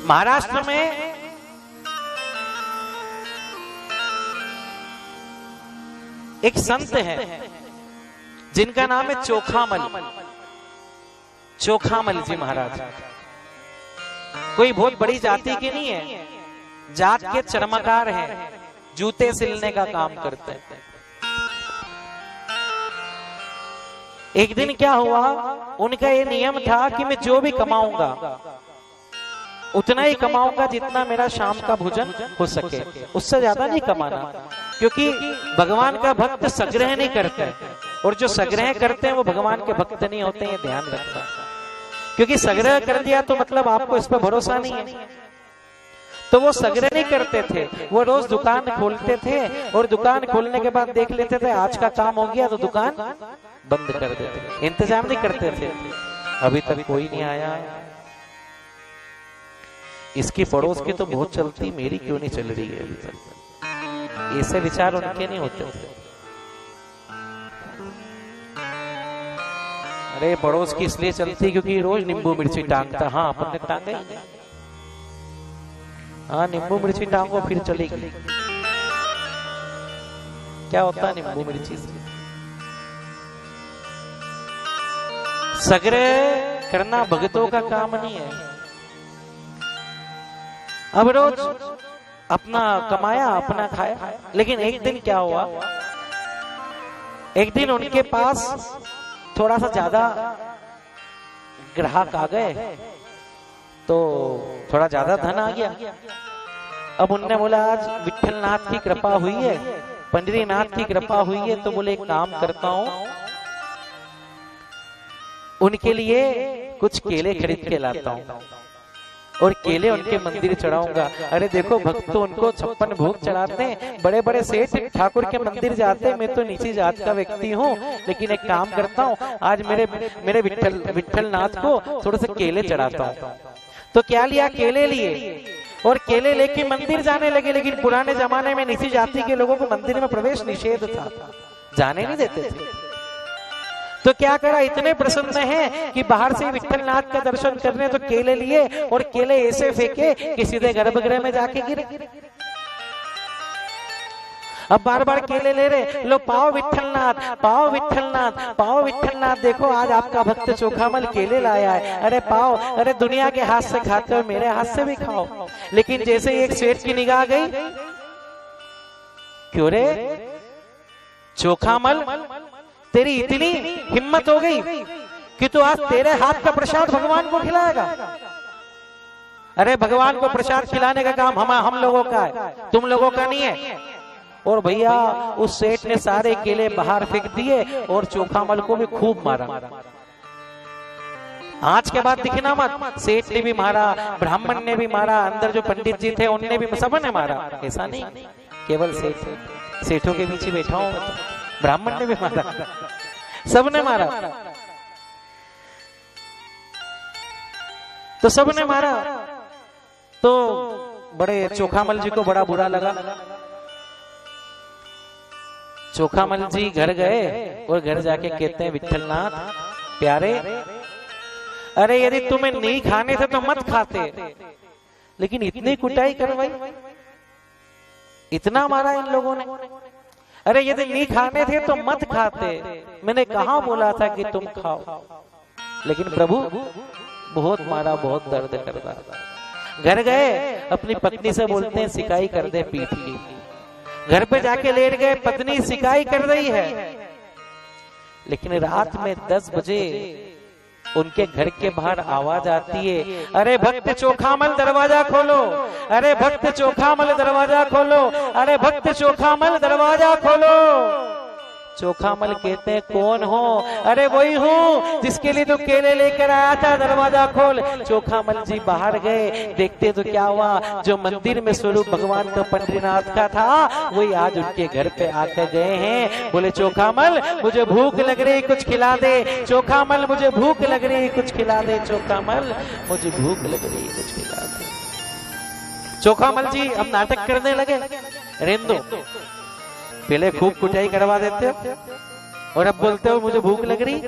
महाराष्ट्र में एक संत है जिनका नाम है चोखामल। चोखामल जी महाराज कोई बहुत बड़ी जाति के नहीं है, जात के चर्मकार हैं, जूते सिलने का काम करते हैं। एक दिन क्या हुआ, उनका ये नियम था कि मैं जो भी कमाऊंगा उतना ही कमाऊंगा जितना मेरा शाम का भोजन हो सके, उससे ज्यादा नहीं कमाना, क्योंकि भगवान का भक्त संग्रह नहीं करते, और जो संग्रह करते हैं वो भगवान के भक्त नहीं होते, ये ध्यान रखना। क्योंकि संग्रह कर दिया तो मतलब आपको इस पर भरोसा नहीं है, तो वो संग्रह नहीं करते थे। वो रोज दुकान खोलते थे और दुकान खोलने के बाद देख लेते थे आज का काम हो गया तो दुकान बंद कर देते, इंतजाम नहीं करते थे। अभी तक कोई नहीं आया, इसकी पड़ोस की तो बहुत चलती, मेरी क्यों नहीं चल रही है अभी तक, ऐसे विचार उनके नहीं होते थे। अरे पड़ोस की इसलिए चलती क्योंकि रोज नींबू मिर्ची टांगता, हाँ अपन ने टांगे, हाँ नींबू मिर्ची टांगो फिर चलेगी। क्या होता है नींबू मिर्ची से? संग्रह करना भगतों का काम नहीं है। अब रोज अपना कमाया अपना खाया, लेकिन एक दिन क्या हुआ, एक दिन उनके पास थोड़ा सा ज्यादा ग्राहक आ गए, तो थोड़ा ज्यादा धन आ गया। अब उनने बोला आज विठलनाथ की कृपा हुई है, पंडरीनाथ की कृपा हुई है, तो बोले एक काम करता हूं, उनके लिए कुछ केले खरीद के लाता हूं और केले उनके मंदिर चढ़ाऊंगा। अरे देखो भक्त तो उनको 56 भोग चढ़ाते हैं, बड़े बड़े सेठ ठाकुर के मंदिर जाते हैं, मैं तो नीची जात का व्यक्ति हूँ, लेकिन एक काम करता हूँ आज मेरे विठलनाथ को थोड़े से केले चढ़ाता हूँ। तो क्या लिया, केले लिए और केले लेके मंदिर जाने लगे। लेकिन पुराने जमाने में नीची जाति के लोगों को मंदिर में प्रवेश निषेध था, जाने नहीं देते थे। तो क्या करा, इतने प्रसन्न हैं कि बाहर से विठलनाथ का दर्शन करने तो केले लिए और केले ऐसे फेंके कि सीधे गर्भगृह में जाके गिरे। अब बार बार केले ले रहे, लो पाओ विठलनाथ, पाओ विठलनाथ, पाओ विठलनाथ, देखो आज आपका भक्त चोखामल केले लाया है, अरे पाओ, अरे दुनिया के हाथ से खाते हो मेरे हाथ से भी खाओ। लेकिन जैसे ही एक सेठ की निगाह गई, क्यों रे चोखामल, तेरी इतनी हिम्मत हो गई कि तू आज तेरे हाथ का प्रसाद भगवान को खिलाएगा? अरे भगवान को प्रसाद खिलाने का काम हम लोगों का है, तुम लोगों का नहीं है। और भैया उस सेठ ने सारे केले बाहर फेंक दिए और चोखामल को भी खूब मारा। आज के बाद दिखना मत, सेठ ने भी मारा, ब्राह्मण ने भी मारा, अंदर जो पंडित जी थे उनने भी, सबने मारा। ऐसा नहीं केवल सेठों के पीछे बैठा हूं, ब्राह्मण ने भी मारा, सबने मारा। तो सबने मारा तो बड़े चोखामल जी को बड़ा बुरा लगा। चोखामल जी घर गए और घर जाके कहते हैं विठलनाथ प्यारे, अरे यदि तुम्हें नहीं खाने थे तो मत खाते, लेकिन इतनी कुटाई करवाई, इतना मारा इन लोगों ने। अरे यदि नहीं खाने थे तो मत खाते, मैंने कहा बोला था कि तुम खाओ, लेकिन प्रभु बहुत मारा, बहुत दर्द कर रहा। घर गए अपनी पत्नी से बोलते हैं सिकाई कर दे पीठ की। घर पे जाके लेट गए, पत्नी सिकाई कर रही है, लेकिन रात में 10 बजे उनके घर के बाहर आवाज आती है, अरे भक्त चोखामल दरवाजा खोलो, अरे भक्त चोखामल दरवाजा खोलो, अरे भक्त चोखामल दरवाजा खोलो। चोखामल कहते हैं कौन हो? अरे वही हूँ जिसके लिए तो केले लेकर आया था, दरवाजा खोल। चोखामल जी बाहर गए, देखते तो क्या हुआ, जो मंदिर में स्वरूप भगवान का पंडरीनाथ का था वही आज उनके घर पे आकर गए हैं। बोले चोखामल मुझे भूख लग रही, कुछ खिला दे, चोखामल मुझे भूख लग रही, कुछ खिला दे, चोखामल मुझे भूख लग रही, कुछ खिला दे। चोखामल जी अब नाटक करने लगे, रेंदो पहले खूब कुटाई करवा देते हो और अब बोलते हो मुझे भूख लग रही,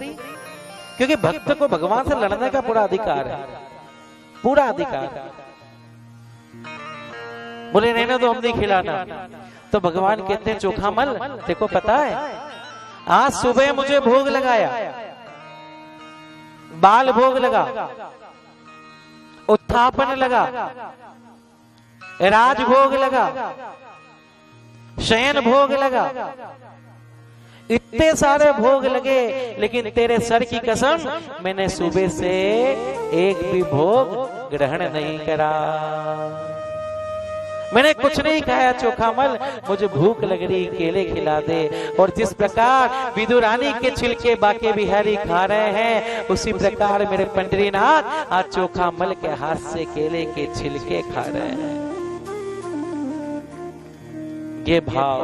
क्योंकि भक्त को भगवान से लड़ने का पूरा अधिकार है, पूरा अधिकार है। बोले रहने दो, हम नहीं खिलाना। तो भगवान कहते हैं चोखा मल, देखो पता है आज सुबह मुझे भोग लगाया, बाल भोग लगा, उत्थापन लगा, राजभोग लगा, शयन भोग लगा, इतने सारे भोग लगे, लेकिन तेरे सर की कसम मैंने सुबह से एक भी भोग ग्रहण नहीं करा, मैंने कुछ नहीं खाया चोखामल, मुझे भूख लग रही, केले खिला दे। और जिस प्रकार विदुरानी के छिलके बाके बिहारी खा रहे हैं, उसी प्रकार मेरे पंडरीनाथ आज चोखामल के हाथ से केले के छिलके खा रहे हैं। ये भाव,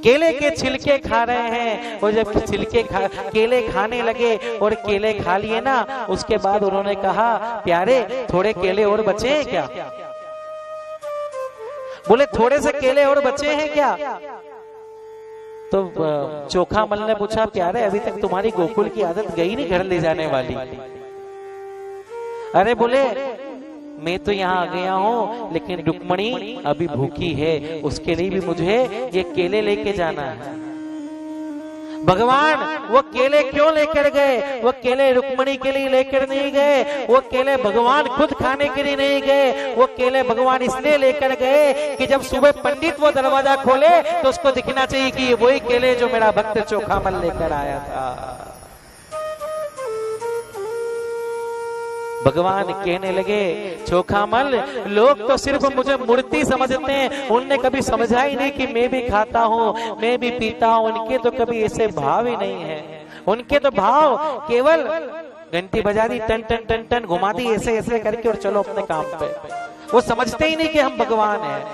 केले के छिलके खा रहे हैं, और जब केले खाने लगे और केले खा लिए ना, उसके बाद उन्होंने कहा प्यारे थोड़े केले और बचे हैं क्या? बोले थोड़े से केले और बचे हैं क्या? तो चोखामल ने पूछा प्यारे अभी तक तुम्हारी गोकुल की आदत गई नहीं घर ले जाने वाली। अरे बोले मैं तो यहाँ आ गया हूँ, लेकिन रुक्मणी अभी भूखी है, उसके लिए भी मुझे ये केले लेके जाना है। भगवान वो केले क्यों लेकर गए? वो केले रुक्मणी के लिए लेकर नहीं गए, वो केले भगवान खुद खाने के लिए नहीं गए, वो केले भगवान इसलिए लेकर गए कि जब सुबह पंडित वो दरवाजा खोले तो उसको दिखना चाहिए कि ये वही केले जो मेरा भक्त चोखामल लेकर आया था। भगवान कहने लगे चोखामल लोग तो सिर्फ मुझे मूर्ति समझते हैं, उनने कभी समझा ही नहीं कि मैं भी खाता हूँ, मैं भी पीता हूँ। उनके तो कभी ऐसे भाव ही नहीं है, उनके तो भाव केवल घंटी बजा दी, टन टन टन टन घुमा दी ऐसे ऐसे करके और चलो अपने काम पे। वो समझते ही नहीं कि हम भगवान हैं।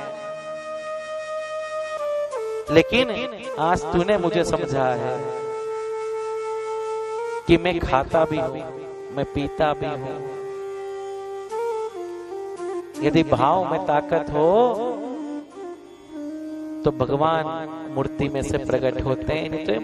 लेकिन आज तूने मुझे समझा है कि मैं खाता भी हूँ, मैं पीता भी हूँ। यदि भाव में ताकत हो तो भगवान मूर्ति में से प्रकट होते हैं, नहीं तो